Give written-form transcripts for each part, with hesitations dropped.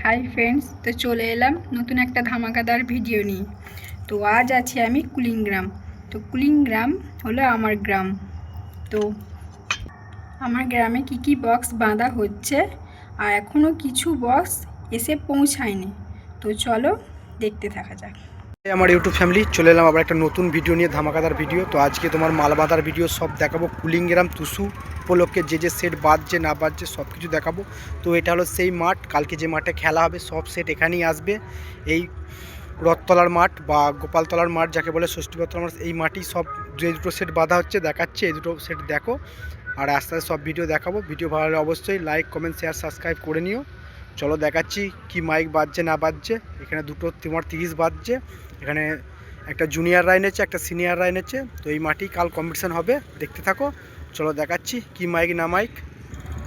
Hi friends, তো চলে এলাম নতুন একটা ধামাকাদার ভিডিও নিয়ে। তো আজ আছি আমি কুলিংগ্রাম। তো কুলিংগ্রাম হলো আমার গ্রাম। তো আমার গ্রামে কি বক্স বাঁধা হচ্ছে, আর এখনও কিছু বক্স এসে পৌঁছায়নি। তো চলো দেখতে থাকা যাক। আমার ইউটিউব ফ্যামিলি চলে এলাম আবার একটা নতুন ভিডিও নিয়ে, ধামাকাদার ভিডিও। তো আজকে তোমার মাল বাঁধার ভিডিও সব দেখাবো। কুলিংগ্রাম টুসু উপলক্ষে যে সেট বাজছে না বাজছে সব কিছু দেখাবো। তো এটা হলো সেই মাঠ, কালকে যে মাঠে খেলা হবে সব সেট এখানেই আসবে। এই রথতলার মাঠ বা গোপালতলার মাঠ যাকে বলে, ষষ্ঠীবতলার মাঠ, এই মাঠেই সব যে দুটো সেট বাঁধা হচ্ছে দেখাচ্ছে। এই দুটো সেট দেখো, আর আস্তে আস্তে সব ভিডিও দেখাবো। ভিডিও ভালো হলে অবশ্যই লাইক, কমেন্ট, শেয়ার, সাবস্ক্রাইব করে নিও। চলো দেখাচ্ছি কি মাইক বাজছে না বাজছে। এখানে দুটো তোমার 30 বাজছে। এখানে একটা জুনিয়ররা এনেছে, একটা সিনিয়ররা এনেছে। তো এই মাঠেই কাল কম্পিটিশান হবে, দেখতে থাকো। চলো দেখাচ্ছি কি মাইক না মাইক।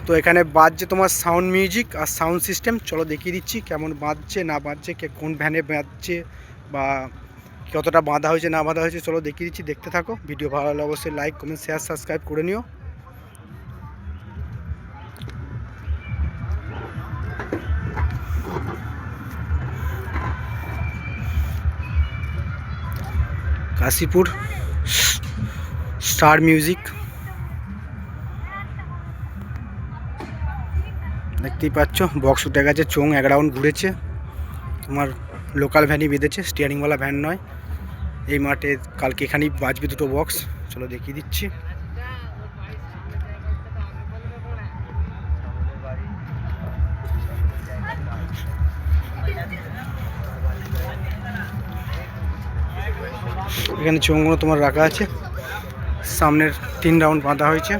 তো এখানে বাজছে তোমার সাউন্ড মিউজিক আর সাউন্ড সিস্টেম। চলো দেখিয়ে দিচ্ছি কেমন বাজছে না বাজছে, কে কোন ভ্যানে বাজছে বা কতটা বাঁধা হয়েছে না বাঁধা হয়েছে। চলো দেখিয়ে দিচ্ছি, দেখতে থাকো। ভিডিও ভালো হলে অবশ্যই লাইক, কমেন্ট, শেয়ার, সাবস্ক্রাইব করে নিও। কাশীপুর স্টার মিউজিক দেখতেই পাচ্ছ, বক্স উঠে গেছে, চোং এক রাউন্ড ঘুরেছে। তোমার লোকাল ভ্যানই বেঁধেছে, স্টিয়ারিংওয়ালা ভ্যান নয়। এই মাঠে কালকে এখানেই বাজবে দুটো বক্স। চলো দেখিয়ে দিচ্ছি। এখানে চোঙগুলো তোমার রাখা আছে, সামনের 3 রাউন্ড বাঁধা হয়েছে।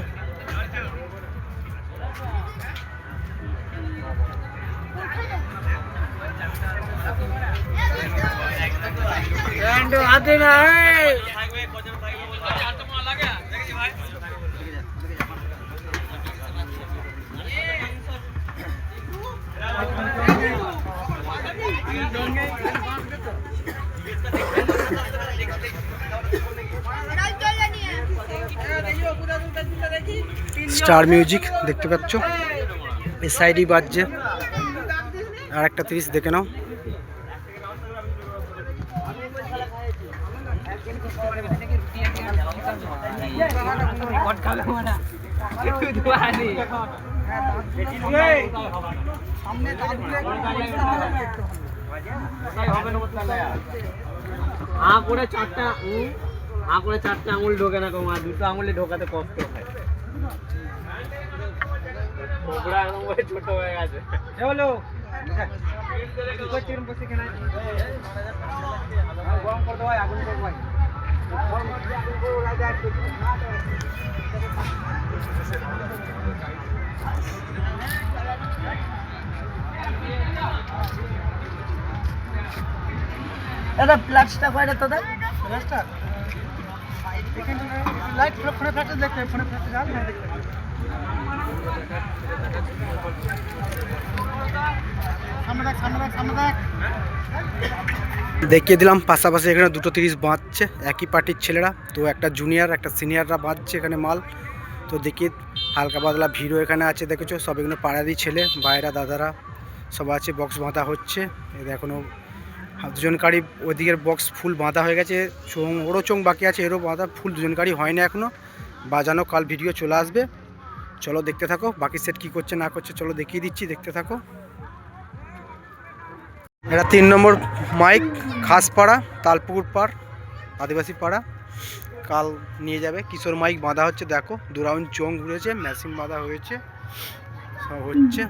স্টার মিউজিক দেখতে পাচ্ছ, এই সাইডেই বাজছে। আর একটা 30 দেখে নাও। চারটা আঙুল ঢোকে না, কমা দুটো আঙুলে ঢোকাতে কষ্ট হয়। ছোট হয়ে গেছে। গরম করতে হয়, আগুন করবো ভাই। দাদা ফ্ল্যাশটা কয়টা তোদের? ফ্ল্যাশটা লাইট ফোনে ফ্ল্যাশটা দেখতে, ফোনে ফ্ল্যাশটা যাবে না দেখতে। দেখিয়ে দিলাম পাশাপাশি এখানে দুটো 30 বাঁধছে, একই পার্টির ছেলেরা। তো একটা জুনিয়র একটা সিনিয়ররা বাঁধছে এখানে মাল। তো দেখি হালকা পাতলা ভিড়ও এখানে আছে, দেখেছো সব এগুলো পাড়ারই ছেলে, ভাইরা দাদারা সব আছে। বক্স বাঁধা হচ্ছে, এখনও দুজনকারই ওইদিকের বক্স ফুল বাঁধা হয়ে গেছে, চোং ওরও চোং বাকি আছে, এরও বাঁধা ফুল, দুজনকারই হয় না এখনও বাজানো। কাল ভিডিও চলে আসবে, চলো দেখতে থাকো। বাকি সেট কী করছে না করছে চলো দেখিয়ে দিচ্ছি, দেখতে থাকো। এটা 3 নম্বর মাইক, খাসপাড়া, তালপুকুর পাড়, আদিবাসী পাড়া। কাল নিয়ে যাবে। কিশোর মাইক বাঁধা হচ্ছে, দেখো 2 রাউন্ড চোং ঘুরেছে, মেশিন বাঁধা হয়েছে, সব হচ্ছে।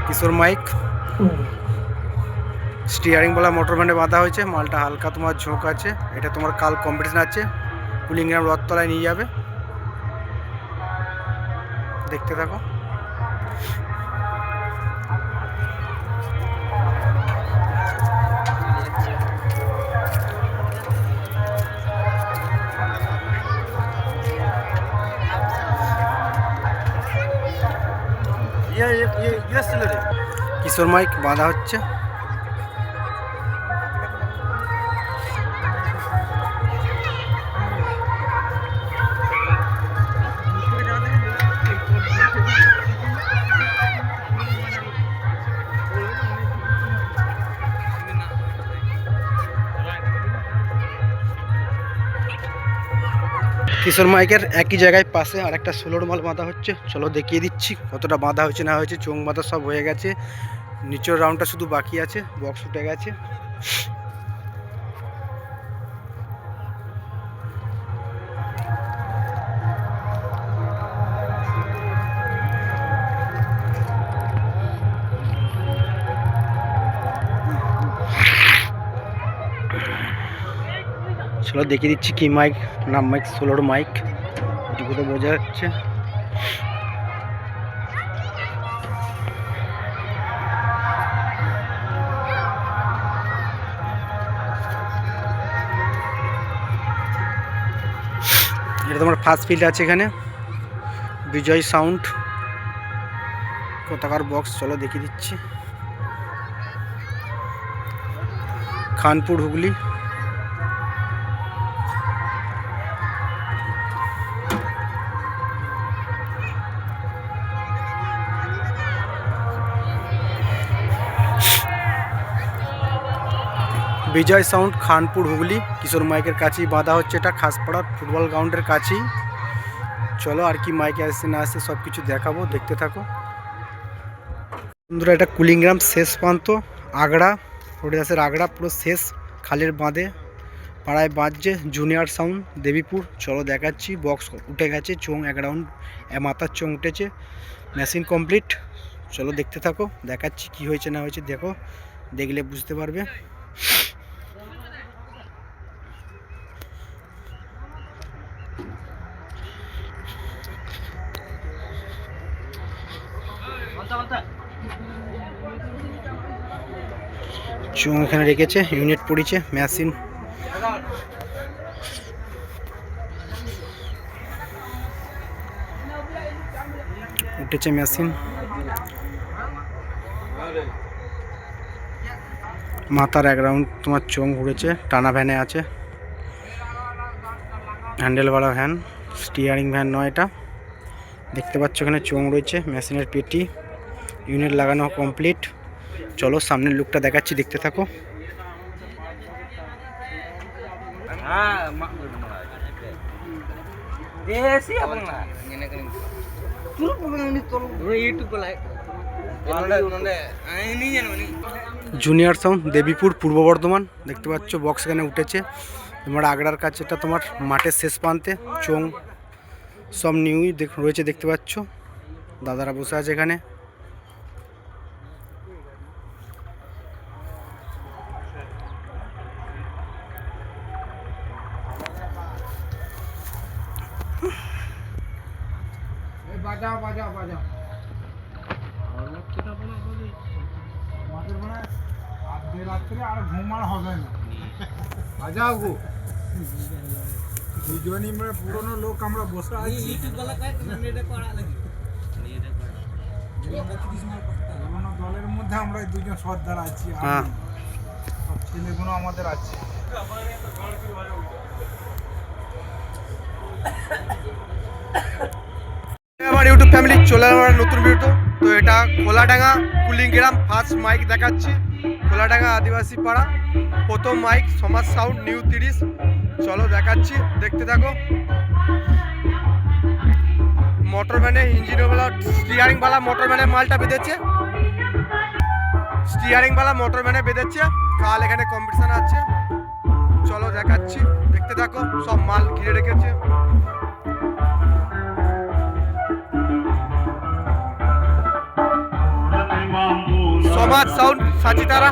কিশোর মাইক স্টিয়ারিং বলা মোটর ভ্যানে বাঁধা হয়েছে, মালটা হালকা তোমার ঝোঁক আছে। এটা তোমার কাল কম্পিটিশন আছে, কুলিংগ্রাম রথতলায় নিয়ে যাবে, দেখতে থাকো। কিশোর মাইক বাঁধা হচ্ছে। কিশোর মাইকের একই জায়গায় পাশে আর একটা 16 মাল বাঁধা হচ্ছে। চলো দেখিয়ে দিচ্ছি কতটা বাঁধা হয়েছে না হয়েছে। চোং বাঁধা সব হয়ে গেছে, নিচের রাউন্ডটা শুধু বাকি আছে, বক্স উঠে গেছে। চলো দেখিয়ে দিচ্ছি কি মাইক, নাম মাইক 16 মাইক, এটুকু তো বোঝা যাচ্ছে। এটা তোমার ফার্স্ট ফিল্ড আছে এখানে, বিজয় সাউন্ড কোথাকার বক্স। চলো দেখিয়ে দিচ্ছি, খানপুর হুগলি। বিজয় সাউন্ড, খানপুর হুগলি। কিশোর মাইকের কাছেই বাঁধা হচ্ছে, এটা খাসপাড়ার ফুটবল গ্রাউন্ডের কাছেই। চলো আর কি মাইকে আসছে না আসছে সব কিছু দেখাবো, দেখতে থাকো বন্ধুরা। এটা কুলিংগ্রাম শেষ প্রান্ত, আগড়া হরিদাসের আগড়া, পুরো শেষ খালের বাঁধে পাড়ায় বাঁধছে জুনিয়র সাউন্ড দেবীপুর। চলো দেখাচ্ছি, বক্স উঠে গেছে, চোং এক রাউন্ড মাথার চোং উঠেছে, মেশিন কমপ্লিট। চলো দেখতে থাকো, দেখাচ্ছি কি হয়েছে না হয়েছে, দেখো, দেখলে বুঝতে পারবে। চোং এখানে রেখেছে, ইউনিট পড়েছে, মেশিন উঠেছে, মেশিন মাথার এক রাউন্ড তোমার চোং ঘুরেছে, টানা ভ্যানে আছে, হ্যান্ডেলওয়ালা ভ্যান, স্টিয়ারিং ভ্যান নয় এটা। দেখতে পাচ্ছ এখানে চোং রয়েছে, মেশিনের পেটি, ইউনিট লাগানো কমপ্লিট। চলো সামনের লুকটা দেখাচ্ছি, দেখতে থাকো। জুনিয়র সাউন্ড দেবীপুর পূর্ব বর্ধমান। দেখতে পাচ্ছ বক্স এখানে উঠেছে তোমার আগড়ার কাছে, এটা তোমার মাঠের শেষ প্রান্তে। চোং সব নিউই রয়েছে, দেখতে পাচ্ছ, দাদারা বসে আছে এখানে। বাজাও বাজাও বাজাও রাত্রে আর ঘুমার হবে না, বাজাও গো। দুজনই আমরা পুরনো লোক, আমরা বসে আছি পুরনো দলের মধ্যে, আমরা দুজন সর্দার আছি, সব ছেলেগুলো আমাদের আছে। আমার ইউটিউব ফ্যামিলি চলে আমার নতুন ভিডিও। তো এটা খোলাডাঙ্গা কুলিংগ্রাম ফার্স্ট মাইক দেখাচ্ছি, খোলাডাঙ্গা আদিবাসী পাড়া, প্রথম মাইক সমাজ সাউন্ড নিউ 30। চলো দেখাচ্ছি, দেখতে থাকো। মোটর ভ্যানে ইঞ্জিনওয়ালা স্টিয়ারিংওয়ালা মোটর ভ্যানে মালটা বেঁধেছে, স্টিয়ারিংওয়ালা মোটর ভ্যানে বেঁধেছে। কাল এখানে কম্পিটিশন আছে, চলো দেখাচ্ছি, দেখতে থাকো। সব মাল ঘিরে রেখেছে। সমাজ সাউন্ড সাচিতারা।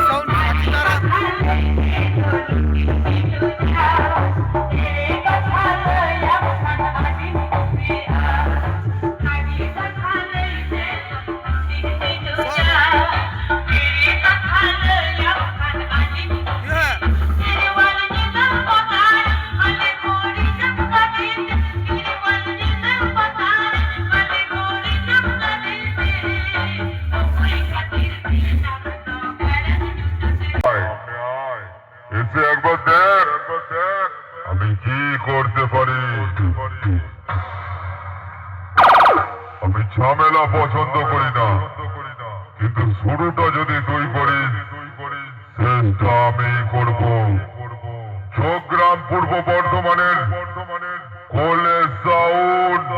সাউন্ড সাথীতারা। এসে একবার দেখ আমি কি করতে পারি। আমি ঝামেলা পছন্দ করি না, কিন্তু শুরুটা যদি তুই করিস শেষটা আমি করব। ঝোগ্রাম পূর্ব বর্ধমানের কোলে সাউন্ড।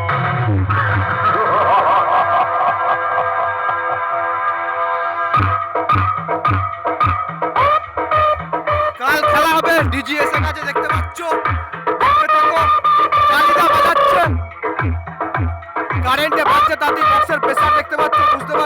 কাল খেলা হবে ডিজিএস এর কাছে, দেখতে পাচ্ছ। দেখতে থাকো, চালিদা বাজাচ্ছে, কারেন্টে বাজছে, তাতেই বক্সের প্রেসার দেখতে পাচ্ছ, বুঝতে পারছো।